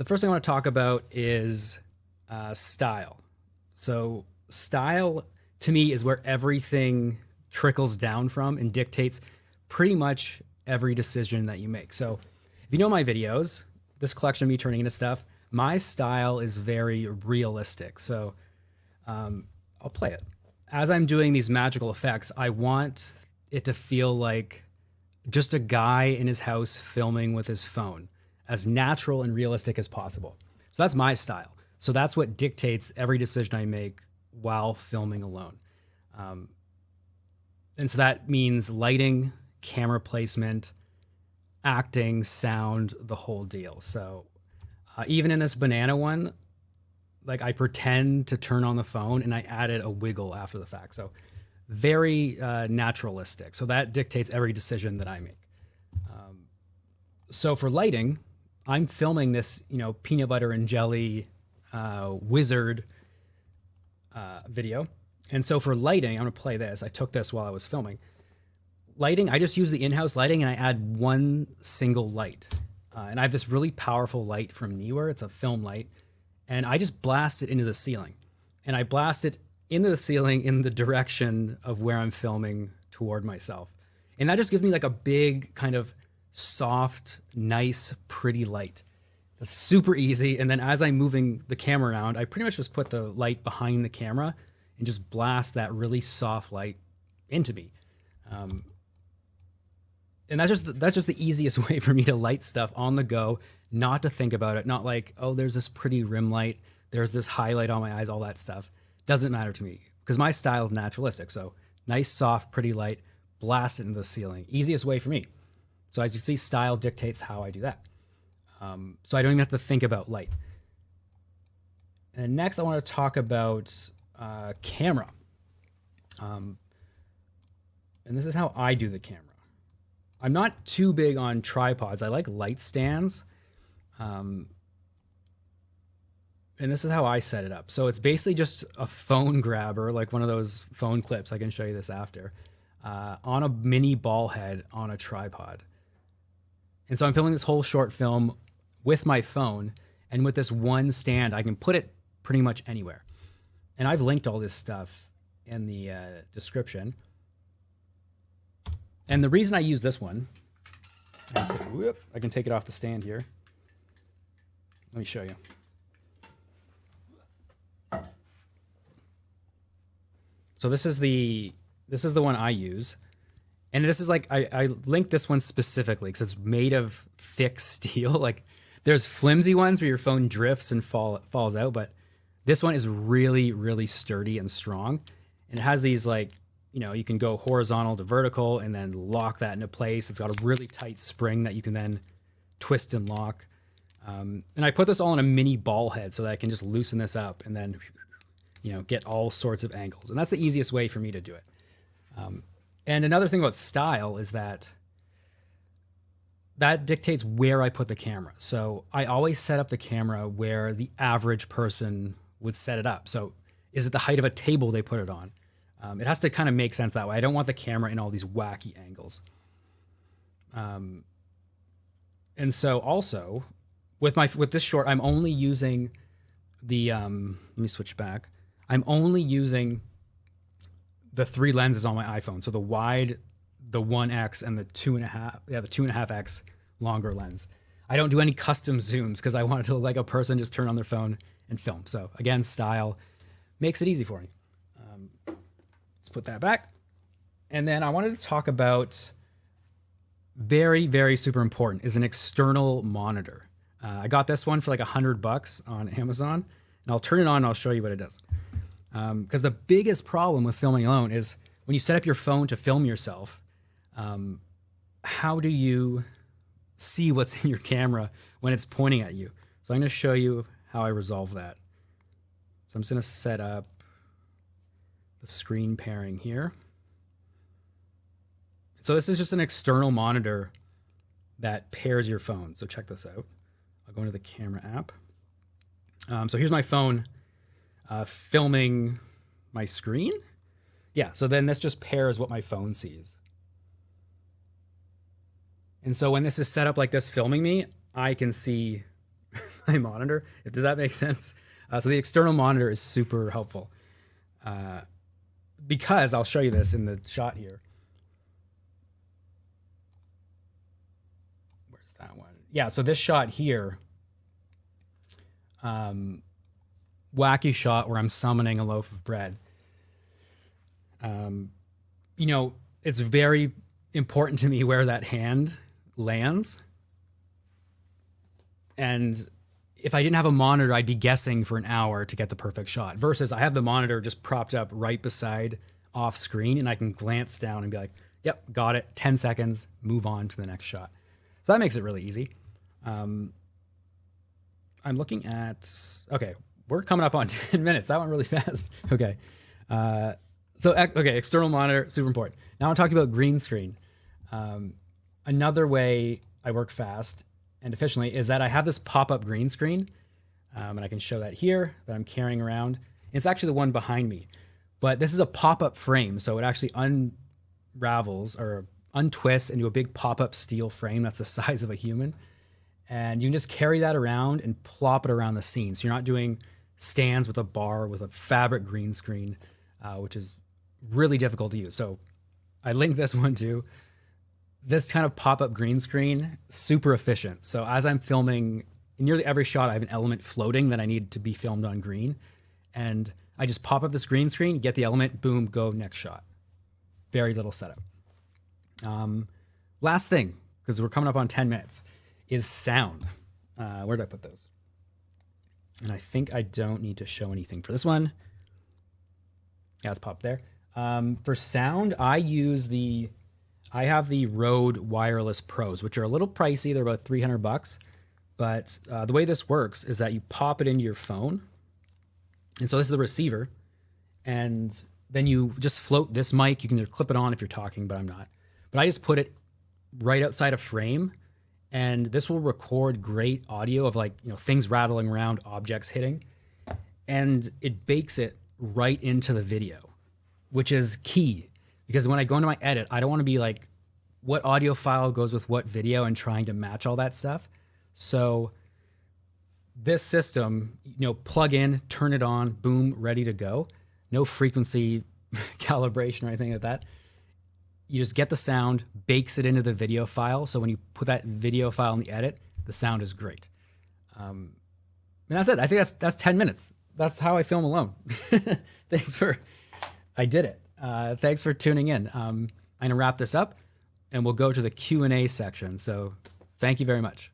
The first thing I want to talk about is style. So style to me is where everything trickles down from and dictates pretty much every decision that you make. So if you know my videos, this collection of me turning into stuff, my style is very realistic. So I'll play it. As I'm doing these magical effects, I want it to feel like just a guy in his house filming with his phone, as natural and realistic as possible. So that's my style. So that's what dictates every decision I make while filming alone. And so that means lighting, camera placement, acting, sound, the whole deal. So even in this banana one, like I pretend to turn on the phone and I added a wiggle after the fact. So very naturalistic. So that dictates every decision that I make. So for lighting, I'm filming this, peanut butter and jelly wizard video. And so for lighting, I'm gonna play this. I took this while I was filming. Lighting, I just use the in-house lighting and I add one single light. And I have this really powerful light from Neewer. It's a film light. And I just blast it into the ceiling. And I blast it into the ceiling in the direction of where I'm filming toward myself. And that just gives me like a big kind of soft, nice, pretty light. That's super easy. And then as I'm moving the camera around, I pretty much just put the light behind the camera and just blast that really soft light into me. And that's just the easiest way for me to light stuff on the go, not to think about it, not like, oh, there's this pretty rim light, there's this highlight on my eyes, all that stuff. Doesn't matter to me because my style is naturalistic. So nice, soft, pretty light, blast it into the ceiling. Easiest way for me. So as you see, style dictates how I do that. So I don't even have to think about light. And next I want to talk about camera. And this is how I do the camera. I'm not too big on tripods. I like light stands. And this is how I set it up. So it's basically just a phone grabber, like one of those phone clips. I can show you this after, on a mini ball head on a tripod. And so I'm filming this whole short film with my phone, and with this one stand, I can put it pretty much anywhere. And I've linked all this stuff in the description. And the reason I use this one, I can take it off the stand here. Let me show you. So this is the one I use. And this is like, I linked this one specifically because it's made of thick steel. Like there's flimsy ones where your phone drifts and falls out, but this one is really, really sturdy and strong. And it has these like, you can go horizontal to vertical and then lock that into place. It's got a really tight spring that you can then twist and lock. And I put this all in a mini ball head so that I can just loosen this up and then, get all sorts of angles. And that's the easiest way for me to do it. And another thing about style is that dictates where I put the camera. So I always set up the camera where the average person would set it up. So is it the height of a table they put it on? It has to kind of make sense that way. I don't want the camera in all these wacky angles. And so also with this short, I'm only using the, let me switch back. I'm only using the 3 lenses on my iPhone. So the wide, the 1X and the 2.5, the 2.5X longer lens. I don't do any custom zooms because I want it to look like a person just turn on their phone and film. So again, style makes it easy for me. Let's put that back. And then I wanted to talk about very, very super important is an external monitor. I got this one for like $100 on Amazon, and I'll turn it on and I'll show you what it does. Because the biggest problem with filming alone is when you set up your phone to film yourself, how do you see what's in your camera when it's pointing at you? So I'm going to show you how I resolve that. So I'm just going to set up the screen pairing here. So this is just an external monitor that pairs your phone. So check this out. I'll go into the camera app. So here's my phone filming my screen. Yeah, so then this just pairs what my phone sees. And so when this is set up like this filming me, I can see my monitor. Does that make sense? So the external monitor is super helpful because I'll show you this in the shot here. Where's that one? Yeah, so this shot here, wacky shot where I'm summoning a loaf of bread. You know, it's very important to me where that hand lands. And if I didn't have a monitor, I'd be guessing for an hour to get the perfect shot. Versus I have the monitor just propped up right beside off screen, and I can glance down and be like, yep, got it, 10 seconds, move on to the next shot. So that makes it really easy. I'm looking at, okay, we're coming up on 10 minutes. That went really fast. Okay. Okay, external monitor, super important. Now I'm talking about green screen. Another way I work fast and efficiently is that I have this pop-up green screen, and I can show that here that I'm carrying around. It's actually the one behind me, but this is a pop-up frame, so it actually unravels or untwists into a big pop-up steel frame that's the size of a human, and you can just carry that around and plop it around the scene. So you're not doing stands with a bar with a fabric green screen, which is really difficult to use. So I linked this one too. This kind of pop-up green screen, super efficient. So as I'm filming, in nearly every shot, I have an element floating that I need to be filmed on green. And I just pop up this green screen, get the element, boom, go next shot. Very little setup. Last thing, because we're coming up on 10 minutes, is sound. Where did I put those? And I think I don't need to show anything for this one. Yeah, it's popped there. For sound, I have the Rode Wireless Pros, which are a little pricey. They're about $300. But the way this works is that you pop it into your phone. And so this is the receiver. And then you just float this mic. You can either clip it on if you're talking, but I'm not. But I just put it right outside a frame. And this will record great audio of things rattling around, objects hitting. And it bakes it right into the video, which is key. Because when I go into my edit, I don't want to be like, what audio file goes with what video and trying to match all that stuff. So this system, plug in, turn it on, boom, ready to go. No frequency calibration or anything like that. You just get the sound, bakes it into the video file. So when you put that video file in the edit, the sound is great. And that's it. I think that's 10 minutes. That's how I film alone. I did it. Thanks for tuning in. I'm going to wrap this up and we'll go to the Q&A section. So thank you very much.